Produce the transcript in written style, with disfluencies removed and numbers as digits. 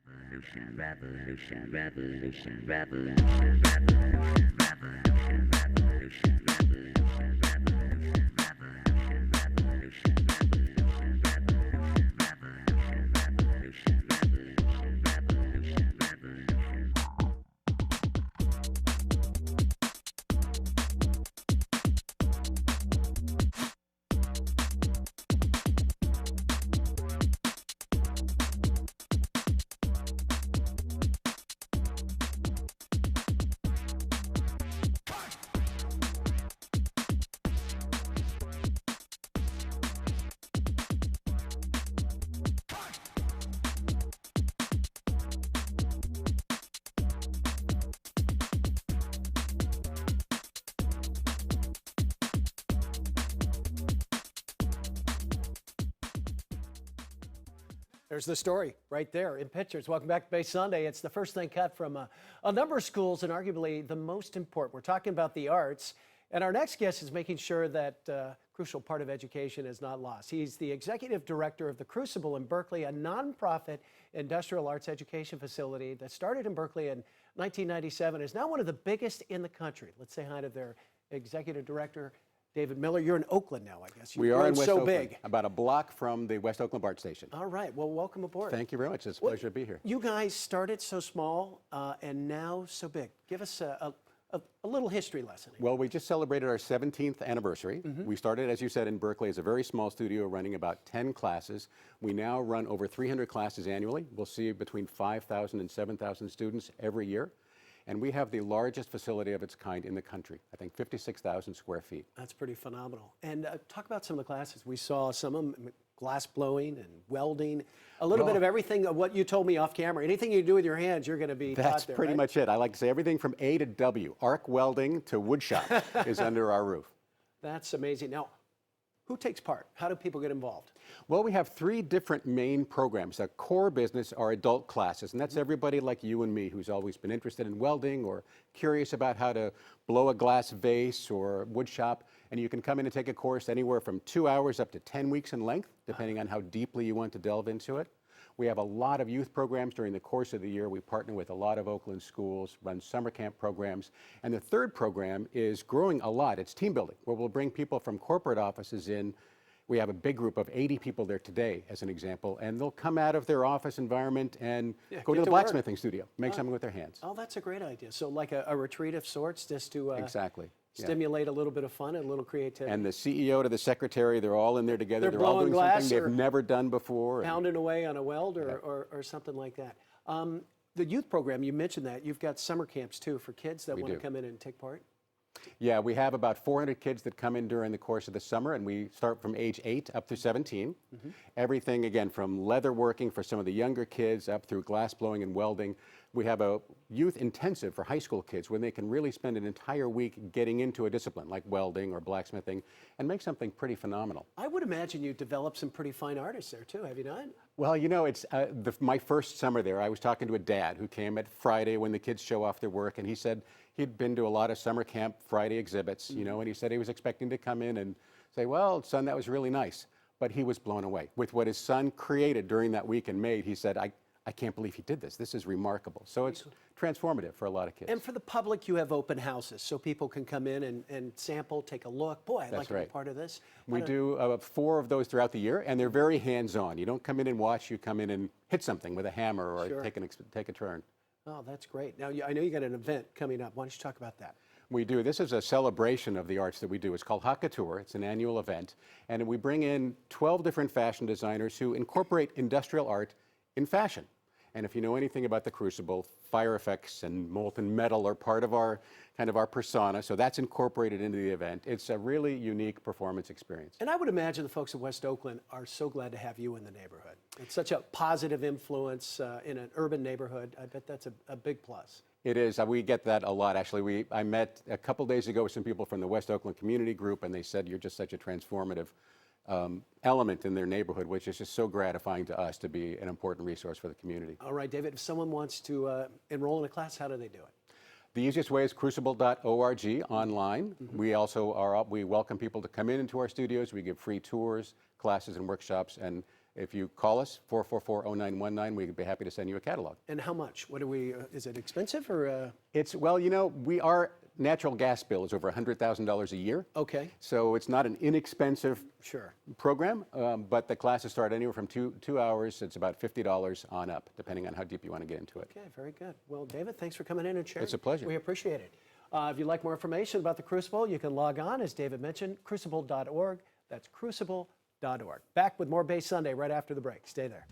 Revolution, revolution, revolution, revolution, revolution, revolution, revolution, revolution, revolution, revolution, revolution, revolution, revolution, revolution, revolution, revolution, revolution, revolution. There's the story right there in pictures. Welcome back to Bay Sunday. It's the first thing cut from a number of schools and arguably the most important. We're talking about the arts. And our next guest is making sure that crucial part of education is not lost. He's the executive director of the Crucible in Berkeley, a nonprofit industrial arts education facility that started in Berkeley in 1997, is now one of the biggest in the country. Let's say hi to their executive director, David Miller. You're in Oakland now, I guess. We are in West Oakland, big. about a block from the West Oakland BART station. All right. Well, welcome aboard. Thank you very much. It's a pleasure to be here. You guys started so small and now so big. Give us a little history lesson here. Well, we just celebrated our 17th anniversary. We started, as you said, in Berkeley as a very small studio running about 10 classes. We now run over 300 classes annually. We'll see between 5,000 and 7,000 students every year. And we have the largest facility of its kind in the country, I think 56,000 square feet. That's pretty phenomenal. And talk about some of the classes. We saw some of them, glass blowing and welding, a little bit of everything of what you told me off camera. Anything you do with your hands, you're going to be taught there, That's pretty much it. I like to say everything from A to W, arc welding to wood shop is under our roof. That's amazing. Now, who takes part? How do people get involved? Well, we have three different main programs. Our core business are adult classes, and that's everybody like you and me who's always been interested in welding or curious about how to blow a glass vase or wood shop. And you can come in and take a course anywhere from 2 hours up to 10 weeks in length, depending on how deeply you want to delve into it. We have a lot of youth programs during the course of the year. We partner with a lot of Oakland schools, run summer camp programs. And the third program is growing a lot. It's team building, where we'll bring people from corporate offices in. We have a big group of 80 people there today, as an example, and they'll come out of their office environment and go to the blacksmithing studio, make something with their hands. Oh, that's a great idea. So like a retreat of sorts, just to Exactly. stimulate a little bit of fun and a little creativity. And the CEO to the secretary, they're all in there together. They're all blowing doing glass something or they've never done before. Pounding away on a weld or something like that. The youth program, you mentioned that. You've got summer camps, too, for kids that want to come in and take part. Yeah, we have about 400 kids that come in during the course of the summer, and we start from age 8 up to 17. Everything, again, from leather working for some of the younger kids up through glass blowing and welding. We have a youth intensive for high school kids when they can really spend an entire week getting into a discipline like welding or blacksmithing and make something pretty phenomenal. I would imagine you developed some pretty fine artists there, too. Have you not? Well, you know, it's my first summer there. I was talking to a dad who came at Friday when the kids show off their work, and he said he'd been to a lot of summer camp Friday exhibits, you know, and he said he was expecting to come in and say, well, son, that was really nice. But he was blown away with what his son created during that week and made. He said, I can't believe he did this. This is remarkable. So it's transformative for a lot of kids. And for the public, you have open houses so people can come in and sample, take a look. Boy, I'd like to be part of this. We do 4 of those throughout the year, and they're very hands-on. You don't come in and watch. You come in and hit something with a hammer or take a turn. Oh, that's great. Now, I know you got an event coming up. Why don't you talk about that? We do. This is a celebration of the arts that we do. It's called Haute Couture. It's an annual event. And we bring in 12 different fashion designers who incorporate industrial art in fashion. And if you know anything about the Crucible, fire effects and molten metal are part of our persona, so that's incorporated into the event. It's a really unique performance experience. And I would imagine the folks in West Oakland are so glad to have you in the neighborhood. It's such a positive influence in an urban neighborhood. I bet that's a big plus. It is. We get that a lot, actually. I met a couple days ago with some people from the West Oakland Community Group, and they said you're just such a transformative element in their neighborhood, which is just so gratifying to us to be an important resource for the community. All right, David, if someone wants to enroll in a class, how do they do it? The easiest way is crucible.org online. We also we welcome people to come into our studios. We give free tours, classes, and workshops, and if you call us, 444-0919, we'd be happy to send you a catalog. And how much? What do we, is it expensive or? It's, well, our natural gas bill is over $100,000 a year. Okay. So it's not an inexpensive Sure. program, but the classes start anywhere from 2 hours. It's about $50 on up, depending on how deep you want to get into it. Okay, very good. Well, David, thanks for coming in and sharing. It's a pleasure. We appreciate it. If you'd like more information about the Crucible, you can log on, as David mentioned, crucible.org. That's crucible.org. Back with more Bay Sunday right after the break. Stay there.